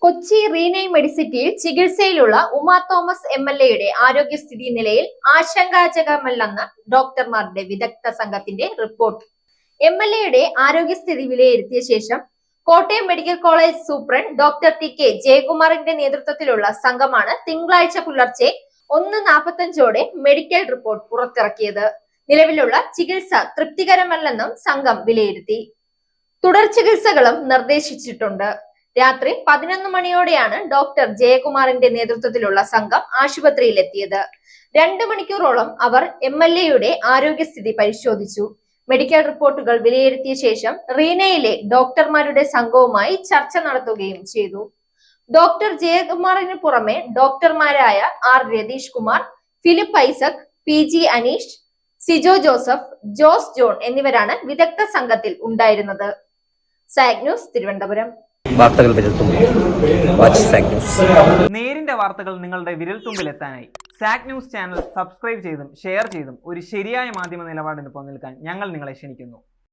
കൊച്ചി റീനൈ മെഡിസിറ്റിയിൽ ചികിത്സയിലുള്ള ഉമാ തോമസ് എംഎൽഎയുടെ ആരോഗ്യസ്ഥിതി നിലയിൽ ആശങ്കാജനകമല്ലെന്ന് ഡോക്ടർമാരുടെ വിദഗ്ധ സംഘത്തിന്റെ റിപ്പോർട്ട്. എംഎൽഎയുടെ ആരോഗ്യസ്ഥിതി വിലയിരുത്തിയ ശേഷം Kottayam medical college superintendent doctor T K. ജയകുമാറിന്റെ നേതൃത്വത്തിലുള്ള സംഘമാണ് തിങ്കളാഴ്ച പുലർച്ചെ 1:45 മെഡിക്കൽ റിപ്പോർട്ട് പുറത്തിറക്കിയത്. നിലവിലുള്ള ചികിത്സ തൃപ്തികരമല്ലെന്നും സംഘം വിലയിരുത്തി. തുടർ ചികിത്സകളും നിർദ്ദേശിച്ചിട്ടുണ്ട്. രാത്രി 11 മണിയോടെയാണ് ഡോക്ടർ ജയകുമാറിന്റെ നേതൃത്വത്തിലുള്ള സംഘം ആശുപത്രിയിലെത്തിയത്. 2 മണിക്കൂറോളം അവർ എംഎൽഎയുടെ ആരോഗ്യസ്ഥിതി പരിശോധിച്ചു. മെഡിക്കൽ റിപ്പോർട്ടുകൾ വിലയിരുത്തിയ ശേഷം റീനയിലെ ഡോക്ടർമാരുടെ സംഘവുമായി ചർച്ച നടത്തുകയും ചെയ്തു. ഡോക്ടർ ജയകുമാറിന് പുറമെ ഡോക്ടർമാരായ ആർ രതീഷ് കുമാർ, ഫിലിപ്പ് ഐസക്, പി.ജി. അനീഷ്, സിജോ ജോസഫ്, ജോസ് ജോൺ എന്നിവരാണ് വിദഗ്ധ സംഘത്തിൽ ഉണ്ടായിരുന്നത്. സാഗ് ന്യൂസ്, തിരുവനന്തപുരം. വാർത്തകൾ വിരൽത്തുമ്പിൽ. വാച്ച് സാഗ് ന്യൂസ്. നേരിന്റെ വാർത്തകൾ നിങ്ങളുടെ വിരൽത്തുമ്പിൽ എത്താനായി സാഗ് ന്യൂസ് ചാനൽ സബ്സ്ക്രൈബ് ചെയ്തും ഷെയർ ചെയ്തും ഒരു ശരിയായ മാധ്യമ നിലപാടിന് നിൽക്കാൻ ഞങ്ങൾ നിങ്ങളെ ക്ഷണിക്കുന്നു.